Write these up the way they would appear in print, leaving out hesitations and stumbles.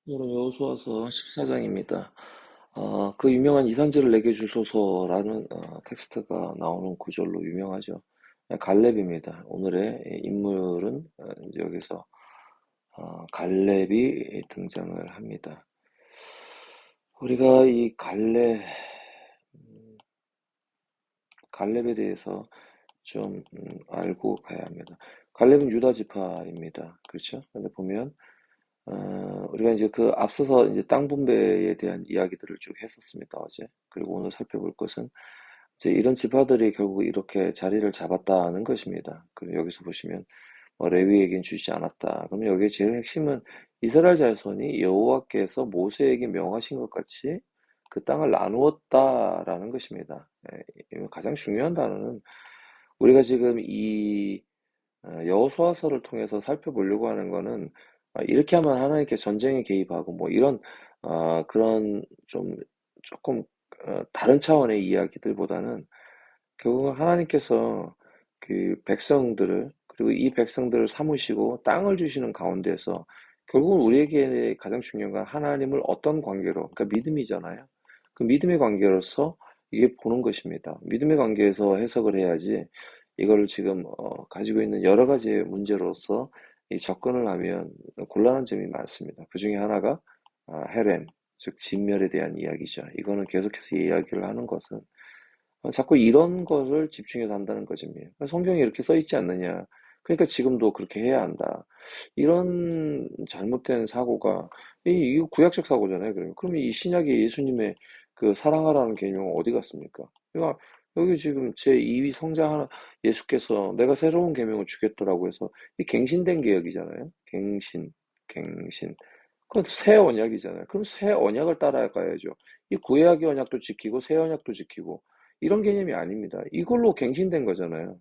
오늘은 여호수아서 14장입니다. 그 유명한 이산지를 내게 주소서라는 텍스트가 나오는 구절로 유명하죠. 갈렙입니다. 오늘의 인물은 이제 여기서 갈렙이 등장을 합니다. 우리가 이 갈렙에 대해서 좀 알고 가야 합니다. 갈렙은 유다 지파입니다. 그렇죠? 근데 보면 우리가 이제 그 앞서서 이제 땅 분배에 대한 이야기들을 쭉 했었습니다, 어제. 그리고 오늘 살펴볼 것은 이제 이런 지파들이 결국 이렇게 자리를 잡았다는 것입니다. 그리고 여기서 보시면 뭐 레위에겐 주지 않았다. 그러면 여기에 제일 핵심은 이스라엘 자손이 여호와께서 모세에게 명하신 것 같이 그 땅을 나누었다라는 것입니다. 가장 중요한 단어는 우리가 지금 이 여호수아서를 통해서 살펴보려고 하는 거는 이렇게 하면 하나님께 전쟁에 개입하고 뭐 이런 그런 좀 조금 다른 차원의 이야기들보다는 결국은 하나님께서 그 백성들을 그리고 이 백성들을 삼으시고 땅을 주시는 가운데서 결국은 우리에게 가장 중요한 건 하나님을 어떤 관계로 그러니까 믿음이잖아요. 그 믿음의 관계로서 이게 보는 것입니다. 믿음의 관계에서 해석을 해야지 이거를 지금 가지고 있는 여러 가지의 문제로서 이 접근을 하면 곤란한 점이 많습니다. 그 중에 하나가 헤렘, 즉 진멸에 대한 이야기죠. 이거는 계속해서 이야기를 하는 것은 자꾸 이런 거를 집중해서 한다는 거죠. 성경에 이렇게 써 있지 않느냐. 그러니까 지금도 그렇게 해야 한다. 이런 잘못된 사고가 이거 구약적 사고잖아요. 그러면 이 신약의 예수님의 그 사랑하라는 개념은 어디 갔습니까? 그러니까 여기 지금 제 2위 성자 하나 예수께서 내가 새로운 계명을 주겠더라고 해서 이 갱신된 개혁이잖아요. 갱신. 그건 새 언약이잖아요. 그럼 새 언약을 따라가야죠. 이 구약의 언약도 지키고 새 언약도 지키고 이런 개념이 아닙니다. 이걸로 갱신된 거잖아요.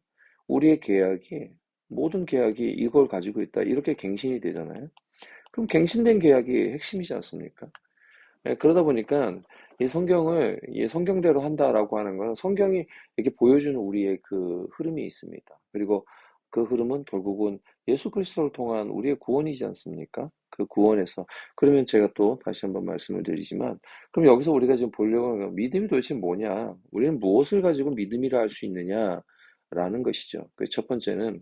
우리의 계약이 모든 계약이 이걸 가지고 있다. 이렇게 갱신이 되잖아요. 그럼 갱신된 계약이 핵심이지 않습니까? 그러다 보니까 이 성경을 이 성경대로 한다라고 하는 건 성경이 이렇게 보여주는 우리의 그 흐름이 있습니다. 그리고 그 흐름은 결국은 예수 그리스도를 통한 우리의 구원이지 않습니까? 그 구원에서 그러면 제가 또 다시 한번 말씀을 드리지만 그럼 여기서 우리가 지금 보려고 하는 건 믿음이 도대체 뭐냐? 우리는 무엇을 가지고 믿음이라 할 수 있느냐라는 것이죠. 그 첫 번째는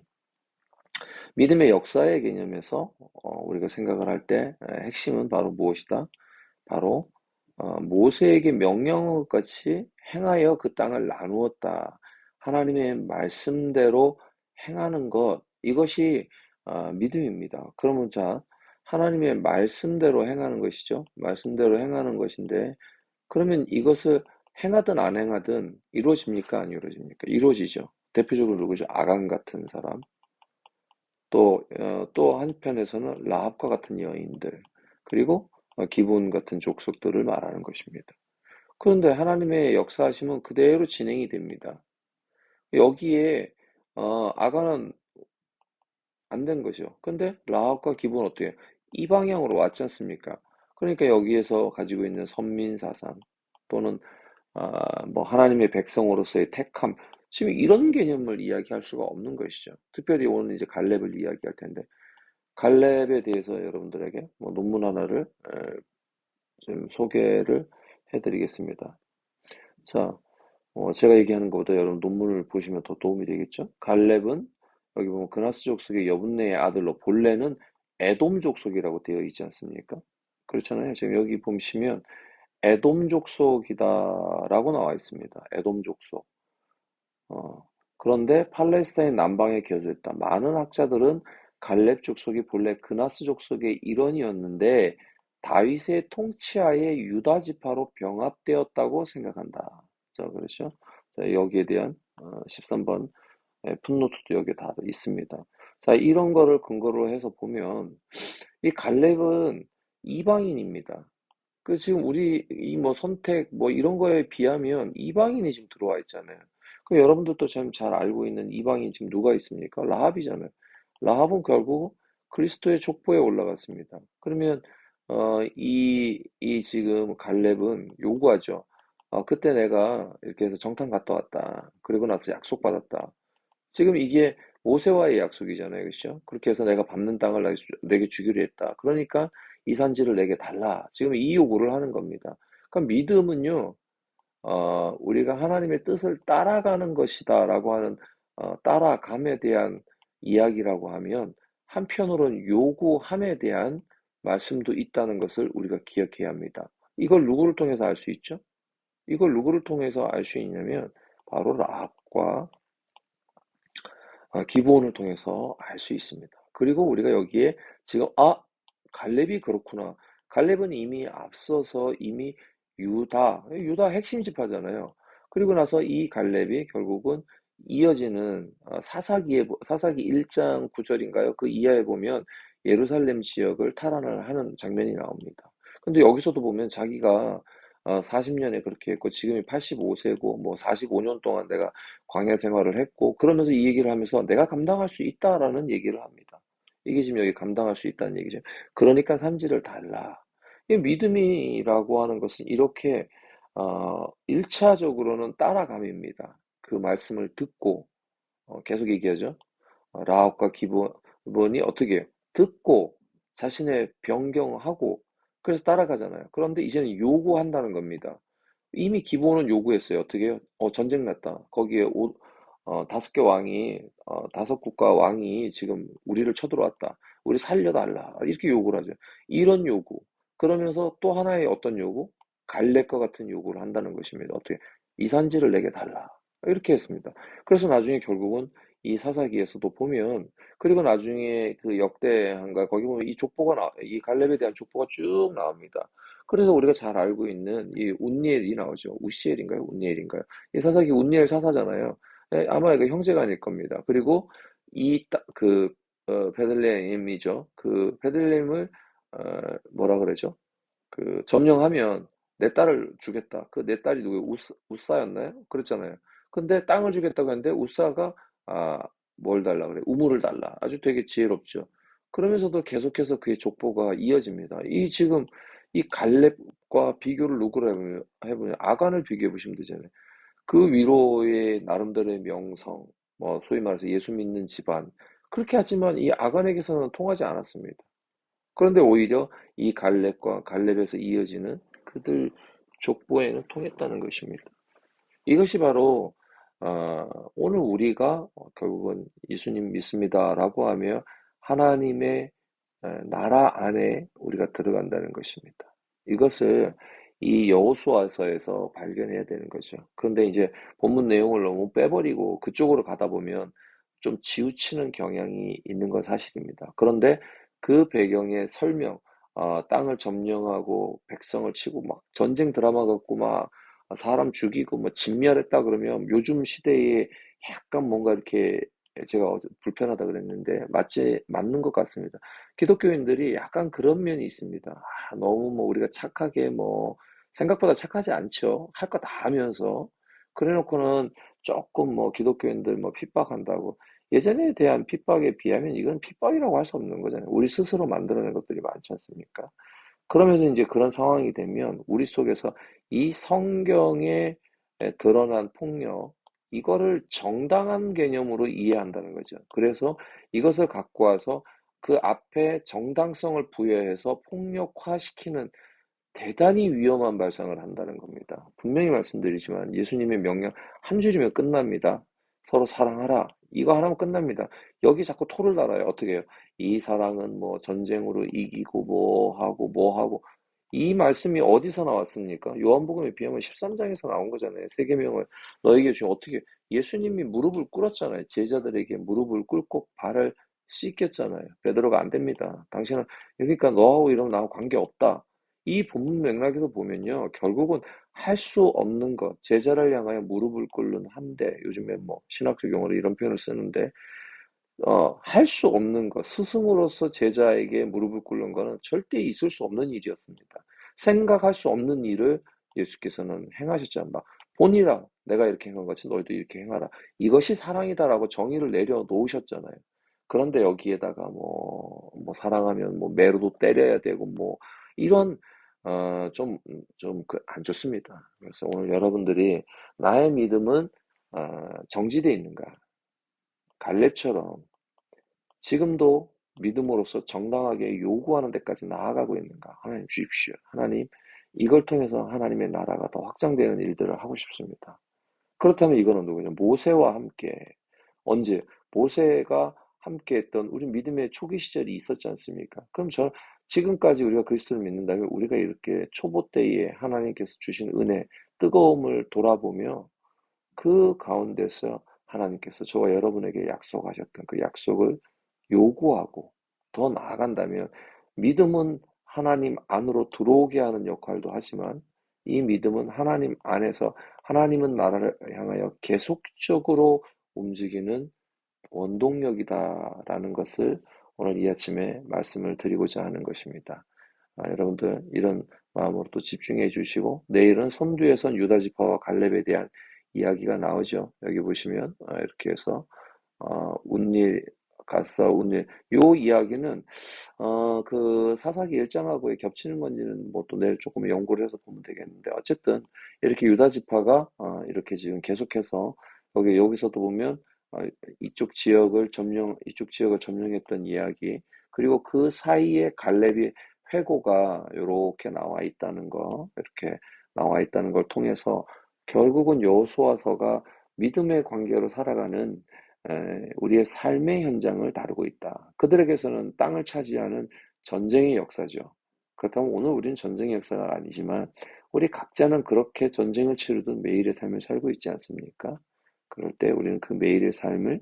믿음의 역사의 개념에서 우리가 생각을 할 때 핵심은 바로 무엇이다? 바로 모세에게 명령한 것 같이 행하여 그 땅을 나누었다. 하나님의 말씀대로 행하는 것, 이것이 믿음입니다. 그러면 자, 하나님의 말씀대로 행하는 것이죠. 말씀대로 행하는 것인데, 그러면 이것을 행하든 안 행하든 이루어집니까? 안 이루어집니까? 이루어지죠. 대표적으로 누구죠? 아간 같은 사람. 또 한편에서는 라합과 같은 여인들, 그리고 기브온 같은 족속들을 말하는 것입니다. 그런데 하나님의 역사하심은 그대로 진행이 됩니다. 여기에 아간은 안 된 거죠. 근데 라합과 기브온 어떻게 해요? 이 방향으로 왔지 않습니까? 그러니까 여기에서 가지고 있는 선민 사상 또는 뭐 하나님의 백성으로서의 택함 지금 이런 개념을 이야기할 수가 없는 것이죠. 특별히 오늘 이제 갈렙을 이야기할 텐데 갈렙에 대해서 여러분들에게 뭐 논문 하나를 좀 소개를 해드리겠습니다. 자, 제가 얘기하는 것보다 여러분 논문을 보시면 더 도움이 되겠죠? 갈렙은 여기 보면 그나스 족속의 여분네의 아들로 본래는 에돔 족속이라고 되어 있지 않습니까? 그렇잖아요. 지금 여기 보시면 에돔 족속이다라고 나와 있습니다. 에돔 족속. 어, 그런데 팔레스타인 남방에 겨져 있다. 많은 학자들은 갈렙 족속이 본래 그나스 족속의 일원이었는데 다윗의 통치하에 유다 지파로 병합되었다고 생각한다. 자, 그렇죠? 자, 여기에 대한 13번 풋노트도 여기 다 있습니다. 자, 이런 거를 근거로 해서 보면 이 갈렙은 이방인입니다. 그 지금 우리 이 뭐 선택 뭐 이런 거에 비하면 이방인이 지금 들어와 있잖아요. 그 여러분들도 참 잘 알고 있는 이방인 지금 누가 있습니까? 라합이잖아요. 라합은 결국 그리스도의 족보에 올라갔습니다. 그러면 이 지금 갈렙은 요구하죠. 그때 내가 이렇게 해서 정탐 갔다 왔다. 그리고 나서 약속받았다. 지금 이게 모세와의 약속이잖아요. 그렇죠? 그렇게 해서 내가 밟는 땅을 내게 주기로 했다. 그러니까 이 산지를 내게 달라. 지금 이 요구를 하는 겁니다. 그러니까 믿음은요, 우리가 하나님의 뜻을 따라가는 것이다라고 하는 따라감에 대한 이야기라고 하면 한편으로는 요구함에 대한 말씀도 있다는 것을 우리가 기억해야 합니다. 이걸 누구를 통해서 알 수 있죠? 이걸 누구를 통해서 알 수 있냐면 바로 라합과 기브온을 통해서 알 수 있습니다. 그리고 우리가 여기에 지금 갈렙이 그렇구나. 갈렙은 이미 앞서서 이미 유다 핵심 지파잖아요. 그리고 나서 이 갈렙이 결국은 이어지는 사사기 1장 9절인가요? 그 이하에 보면 예루살렘 지역을 탈환을 하는 장면이 나옵니다. 근데 여기서도 보면 자기가 40년에 그렇게 했고 지금이 85세고 뭐 45년 동안 내가 광야 생활을 했고 그러면서 이 얘기를 하면서 내가 감당할 수 있다라는 얘기를 합니다. 이게 지금 여기 감당할 수 있다는 얘기죠. 그러니까 산지를 달라. 이 믿음이라고 하는 것은 이렇게 1차적으로는 따라감입니다. 그 말씀을 듣고 계속 얘기하죠. 라합과 기브온이 어떻게 해요? 듣고 자신의 변경하고 그래서 따라가잖아요. 그런데 이제는 요구한다는 겁니다. 이미 기본은 요구했어요. 어떻게 해요? 전쟁 났다. 거기에 5개 왕이, 5국가 왕이 지금 우리를 쳐들어왔다. 우리 살려달라. 이렇게 요구를 하죠. 이런 요구. 그러면서 또 하나의 어떤 요구? 갈렙과 같은 요구를 한다는 것입니다. 어떻게? 이 산지를 내게 달라. 이렇게 했습니다. 그래서 나중에 결국은 이 사사기에서도 보면, 그리고 나중에 그 역대한가, 거기 보면 이 갈렙에 대한 족보가 쭉 나옵니다. 그래서 우리가 잘 알고 있는 이 운니엘이 나오죠. 우시엘인가요? 운니엘인가요? 이 사사기 운니엘 사사잖아요. 아마 이거 형제가 아닐 겁니다. 그리고 베들레헴이죠. 그 베들레헴을 뭐라 그러죠? 그 점령하면 내 딸을 주겠다. 그 내 딸이 누구예요? 우사였나요? 그랬잖아요. 근데 땅을 주겠다고 했는데 우사가 아, 뭘 달라 그래? 우물을 달라. 아주 되게 지혜롭죠. 그러면서도 계속해서 그의 족보가 이어집니다. 이 지금 이 갈렙과 비교를 누구로 해보냐? 아간을 비교해 보시면 되잖아요. 그 위로의 나름대로의 명성, 뭐 소위 말해서 예수 믿는 집안 그렇게 하지만 이 아간에게서는 통하지 않았습니다. 그런데 오히려 이 갈렙과 갈렙에서 이어지는 그들 족보에는 통했다는 것입니다. 이것이 바로 오늘 우리가 결국은 예수님 믿습니다라고 하며 하나님의 나라 안에 우리가 들어간다는 것입니다. 이것을 이 여호수아서에서 발견해야 되는 거죠. 그런데 이제 본문 내용을 너무 빼버리고 그쪽으로 가다 보면 좀 지우치는 경향이 있는 건 사실입니다. 그런데 그 배경의 설명, 땅을 점령하고 백성을 치고 막 전쟁 드라마 같고 막 사람 죽이고 뭐 진멸했다 그러면 요즘 시대에 약간 뭔가 이렇게 제가 어제 불편하다 그랬는데 맞는 것 같습니다. 기독교인들이 약간 그런 면이 있습니다. 너무 뭐 우리가 착하게 뭐 생각보다 착하지 않죠. 할 거 다 하면서 그래 놓고는 조금 뭐 기독교인들 뭐 핍박한다고 예전에 대한 핍박에 비하면 이건 핍박이라고 할 수 없는 거잖아요. 우리 스스로 만들어낸 것들이 많지 않습니까? 그러면서 이제 그런 상황이 되면 우리 속에서 이 성경에 드러난 폭력, 이거를 정당한 개념으로 이해한다는 거죠. 그래서 이것을 갖고 와서 그 앞에 정당성을 부여해서 폭력화시키는 대단히 위험한 발상을 한다는 겁니다. 분명히 말씀드리지만 예수님의 명령 한 줄이면 끝납니다. 서로 사랑하라. 이거 하나면 끝납니다. 여기 자꾸 토를 달아요. 어떻게 해요? 이 사랑은 뭐 전쟁으로 이기고 뭐 하고 이 말씀이 어디서 나왔습니까? 요한복음에 비하면 13장에서 나온 거잖아요. 세계명을 너에게 주면 어떻게 예수님이 무릎을 꿇었잖아요. 제자들에게 무릎을 꿇고 발을 씻겼잖아요. 베드로가 안 됩니다. 당신은 그러니까 너하고 이러면 나하고 관계없다. 이 본문 맥락에서 보면요, 결국은 할 수 없는 것, 제자를 향하여 무릎을 꿇는 한대, 요즘에 뭐 신학적 용어로 이런 표현을 쓰는데, 할 수 없는 것, 스승으로서 제자에게 무릎을 꿇는 것은 절대 있을 수 없는 일이었습니다. 생각할 수 없는 일을 예수께서는 행하셨잖아요. 막 본이라 내가 이렇게 행한 것이 너희도 이렇게 행하라. 이것이 사랑이다라고 정의를 내려놓으셨잖아요. 그런데 여기에다가 뭐 사랑하면 뭐 매로도 때려야 되고 뭐 이런 안 좋습니다. 그래서 오늘 여러분들이 나의 믿음은 정지되어 있는가? 갈렙처럼 지금도 믿음으로써 정당하게 요구하는 데까지 나아가고 있는가? 하나님 주십시오. 하나님, 이걸 통해서 하나님의 나라가 더 확장되는 일들을 하고 싶습니다. 그렇다면 이거는 누구냐? 모세와 함께, 언제? 모세가 함께 했던 우리 믿음의 초기 시절이 있었지 않습니까? 그럼 지금까지 우리가 그리스도를 믿는다면 우리가 이렇게 초보 때에 하나님께서 주신 은혜, 뜨거움을 돌아보며 그 가운데서 하나님께서 저와 여러분에게 약속하셨던 그 약속을 요구하고 더 나아간다면, 믿음은 하나님 안으로 들어오게 하는 역할도 하지만 이 믿음은 하나님 안에서 하나님은 나라를 향하여 계속적으로 움직이는 원동력이다라는 것을 오늘 이 아침에 말씀을 드리고자 하는 것입니다. 여러분들 이런 마음으로 또 집중해 주시고, 내일은 손두에 선 유다 지파와 갈렙에 대한 이야기가 나오죠. 여기 보시면 이렇게 해서 운일 가서 운일, 요 이야기는 그 사사기 1장하고 겹치는 건지는 뭐 또 내일 조금 연구를 해서 보면 되겠는데, 어쨌든 이렇게 유다 지파가 이렇게 지금 계속해서 여기서도 보면 어, 이쪽 지역을 점령했던 이야기, 그리고 그 사이에 갈렙이 회고가 이렇게 나와 있다는 거, 이렇게 나와 있다는 걸 통해서 결국은 여호수아서가 믿음의 관계로 살아가는 우리의 삶의 현장을 다루고 있다. 그들에게서는 땅을 차지하는 전쟁의 역사죠. 그렇다면 오늘 우리는 전쟁의 역사가 아니지만 우리 각자는 그렇게 전쟁을 치르던 매일의 삶을 살고 있지 않습니까? 그럴 때 우리는 그 매일의 삶을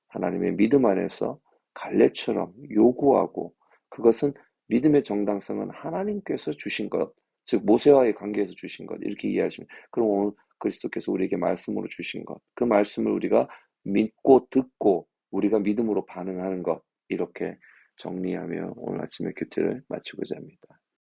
하나님의 믿음 안에서 갈렙처럼 요구하고, 그것은 믿음의 정당성은 하나님께서 주신 것, 즉 모세와의 관계에서 주신 것, 이렇게 이해하시면, 그럼 오늘 그리스도께서 우리에게 말씀으로 주신 것, 그 말씀을 우리가 믿고 듣고 우리가 믿음으로 반응하는 것, 이렇게 정리하며 오늘 아침에 큐티를 마치고자 합니다.